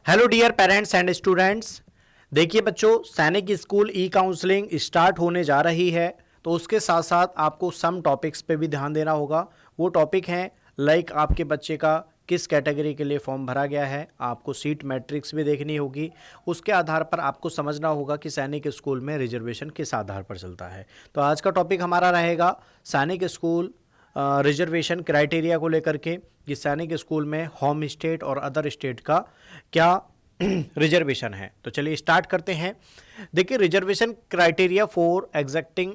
Hello dear parents and students. देखिए बच्चों, सैनिक स्कूल ई काउंसलिंग स्टार्ट होने जा रही है, तो उसके साथ साथ आपको सम टॉपिक्स पे भी ध्यान देना होगा। वो टॉपिक हैं लाइक आपके बच्चे का किस कैटेगरी के लिए फॉर्म भरा गया है, आपको सीट मैट्रिक्स भी देखनी होगी। उसके आधार पर आपको समझना होगा कि सैनिक स्कूल में रिजर्वेशन किस आधार पर चलता है। तो आज का टॉपिक हमारा रहेगा सैनिक स्कूल रिजर्वेशन क्राइटेरिया को लेकर के कि सैनिक स्कूल में होम स्टेट और अदर स्टेट का क्या रिजर्वेशन है। तो चलिए स्टार्ट करते हैं। देखिए, रिजर्वेशन क्राइटेरिया फॉर एग्जैक्टिंग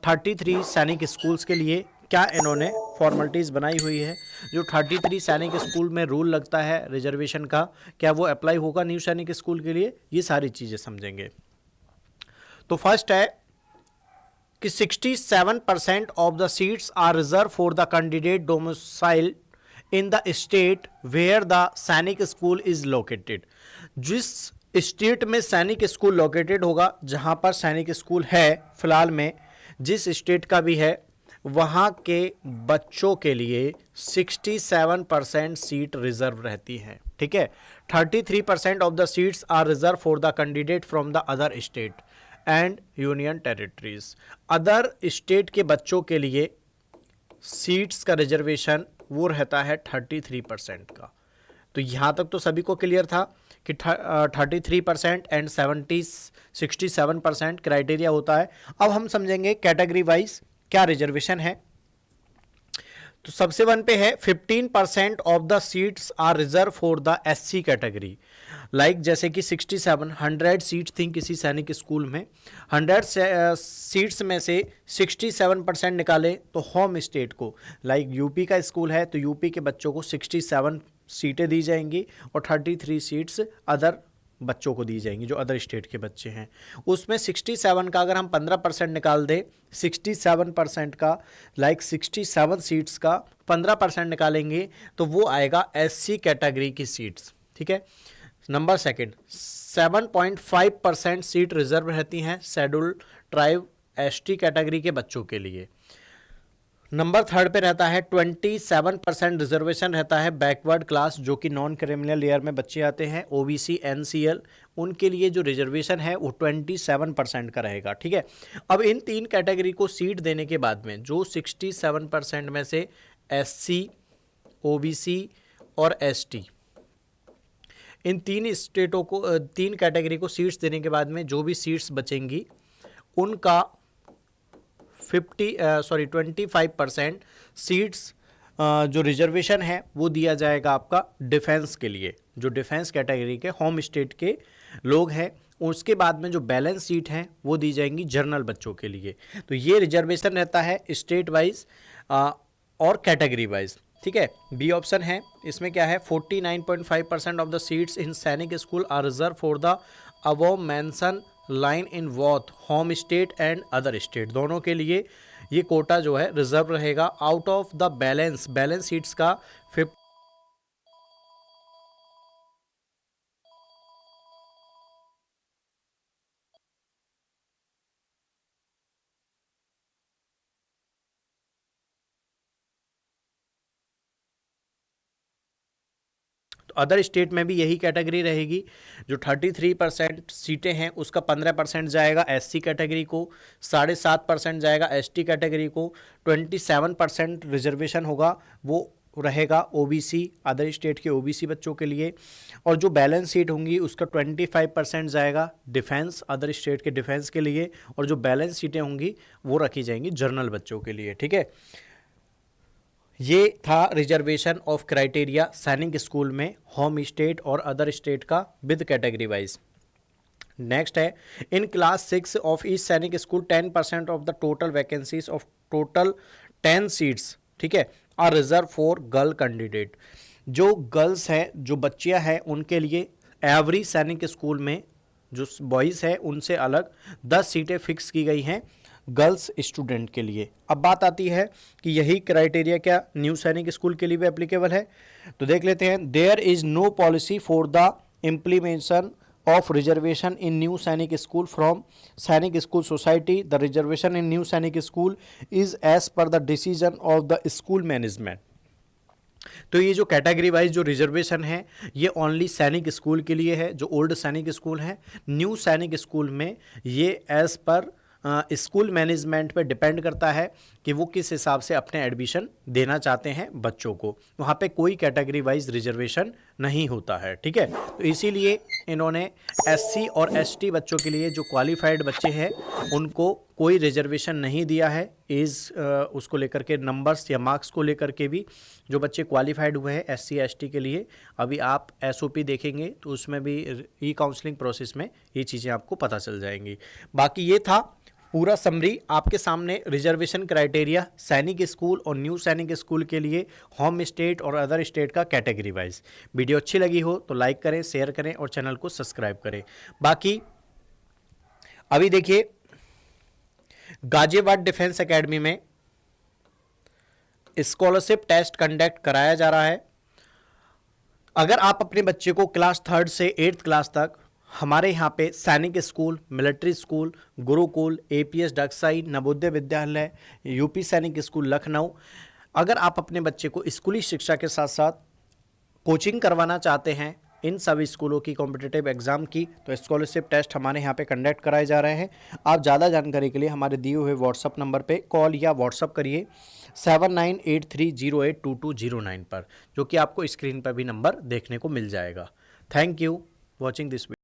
33 सैनिक स्कूल्स के लिए क्या इन्होंने फॉर्मेलिटीज़ बनाई हुई है। जो 33 सैनिक स्कूल में रूल लगता है रिजर्वेशन का, क्या वो अप्लाई होगा न्यू सैनिक स्कूल के लिए, ये सारी चीज़ें समझेंगे। तो फर्स्ट है कि 67% of the seats are reserve for the candidate domicile in the state where the Sainik school is located. जिस स्टेट में सैनिक स्कूल लोकेटेड होगा, जहां पर सैनिक स्कूल है फिलहाल में, जिस स्टेट का भी है, वहां के बच्चों के लिए 67% सीट रिजर्व रहती है। ठीक है, 33% of the seats are reserve for the candidate from the other state and union territories. Other state के बच्चों के लिए सीट्स का रिजर्वेशन वो रहता है 33% का। तो यहां तक तो सभी को क्लियर था कि 33% एंड 67% क्राइटेरिया होता है। अब हम समझेंगे कैटेगरी वाइज क्या रिजर्वेशन है। तो सबसे वन पे है 15% of the seats are reserve for the SC category. Like जैसे कि 100 सीट्स थी किसी सैनिक स्कूल में, 100 सीट्स में से 67% निकाले तो होम स्टेट को, लाइक यूपी का स्कूल है तो यूपी के बच्चों को 67 सीटें दी जाएंगी और 33 सीट्स अदर बच्चों को दी जाएंगी जो अदर स्टेट के बच्चे हैं। उसमें 67 का अगर हम 15% निकाल दें, 67% का, लाइक 67 सीट्स का 15% निकालेंगे तो वो आएगा एससी कैटेगरी की सीट्स। ठीक है। नंबर सेकंड, 7.5% सीट रिजर्व रहती हैं शेड्यूल ट्राइब एसटी कैटेगरी के बच्चों के लिए। नंबर थर्ड पे रहता है 27% रिजर्वेशन रहता है बैकवर्ड क्लास, जो कि नॉन क्रिमिनल ईयर में बच्चे आते हैं, ओबीसी एनसीएल, उनके लिए जो रिजर्वेशन है वो 27% का रहेगा। ठीक है। अब इन तीन कैटेगरी को सीट देने के बाद में जो 67% में से एससी, ओबीसी और एसटी, इन तीन स्टेटों को, तीन कैटेगरी को सीट्स देने के बाद में जो भी सीट्स बचेंगी उनका 25% सीट्स जो रिजर्वेशन है वो दिया जाएगा आपका डिफेंस के लिए, जो डिफेंस कैटेगरी के होम स्टेट के लोग हैं। उसके बाद में जो बैलेंस सीट हैं वो दी जाएंगी जनरल बच्चों के लिए। तो ये रिजर्वेशन रहता है स्टेट वाइज और कैटेगरी वाइज। ठीक है। बी ऑप्शन है, इसमें क्या है, 49.5% of the seats in Sainik school are reserve for the above mention line in both home state and other state. दोनों के लिए ये कोटा जो है रिजर्व रहेगा out of the balance seats का 50। अदर स्टेट में भी यही कैटेगरी रहेगी। जो 33% सीटें हैं उसका 15% जाएगा एससी कैटेगरी को, 7.5% जाएगा एसटी कैटेगरी को, 27% रिजर्वेशन होगा वो रहेगा ओबीसी, अदर स्टेट के ओबीसी बच्चों के लिए, और जो बैलेंस सीट होंगी उसका 25% जाएगा डिफेंस, अदर स्टेट के डिफेंस के लिए, और जो बैलेंस सीटें होंगी वो रखी जाएंगी जनरल बच्चों के लिए। ठीक है। ये था reservation of criteria Sainik school में होम स्टेट और अदर स्टेट का विद कैटेगरी वाइज। नेक्स्ट है, in class 6 of each Sainik school 10% of the total vacancies of total 10 seats, ठीक है, are reserve for girl candidate. जो गर्ल्स हैं, जो बच्चियां हैं, उनके लिए एवरी सैनिक स्कूल में जो बॉयज़ है उनसे अलग 10 सीटें फिक्स की गई हैं गर्ल्स स्टूडेंट के लिए। अब बात आती है कि यही क्राइटेरिया क्या न्यू सैनिक स्कूल के लिए भी एप्लीकेबल है। तो देख लेते हैं। There is no policy for the implementation of reservation in new Sainik school from Sainik school society. The reservation in new Sainik school is as per the decision of the school management. तो ये जो कैटेगरी वाइज जो reservation है ये only सैनिक school के लिए है, जो ओल्ड सैनिक स्कूल है। न्यू सैनिक स्कूल में ये एज पर स्कूल मैनेजमेंट पे डिपेंड करता है कि वो किस हिसाब से अपने एडमिशन देना चाहते हैं बच्चों को। वहाँ पे कोई कैटेगरी वाइज रिजर्वेशन नहीं होता है, ठीक है। तो इसीलिए इन्होंने एससी और एसटी बच्चों के लिए जो क्वालिफाइड बच्चे हैं उनको कोई रिजर्वेशन नहीं दिया है। एज उसको लेकर के, नंबर्स या मार्क्स को लेकर के भी जो बच्चे क्वालिफाइड हुए हैं एससी एसटी के लिए, अभी आप एसओपी देखेंगे तो उसमें भी ई काउंसलिंग प्रोसेस में ये चीज़ें आपको पता चल जाएंगी। बाकी ये था पूरा समरी आपके सामने रिजर्वेशन क्राइटेरिया सैनिक स्कूल और न्यू सैनिक स्कूल के लिए होम स्टेट और अदर स्टेट का कैटेगरी वाइज। वीडियो अच्छी लगी हो तो लाइक करें, शेयर करें और चैनल को सब्सक्राइब करें। बाकी अभी देखिए गाजियाबाद डिफेंस एकेडमी में स्कॉलरशिप टेस्ट कंडक्ट कराया जा रहा है। अगर आप अपने बच्चे को क्लास 3 से 8th क्लास तक हमारे यहाँ पे Sainik school, military school, gurukul, APS Dagshai, Navodaya Vidyalaya, UP सैनिक स्कूल लखनऊ, अगर आप अपने बच्चे को स्कूली शिक्षा के साथ साथ कोचिंग करवाना चाहते हैं इन सभी स्कूलों की कॉम्पिटिटिव एग्जाम की, तो स्कॉलरशिप टेस्ट हमारे यहाँ पे कंडक्ट कराए जा रहे हैं। आप ज़्यादा जानकारी के लिए हमारे दिए हुए व्हाट्सअप नंबर पे कॉल या व्हाट्सअप करिए 7983082209 पर, जो कि आपको स्क्रीन पर भी नंबर देखने को मिल जाएगा। Thank you watching this video.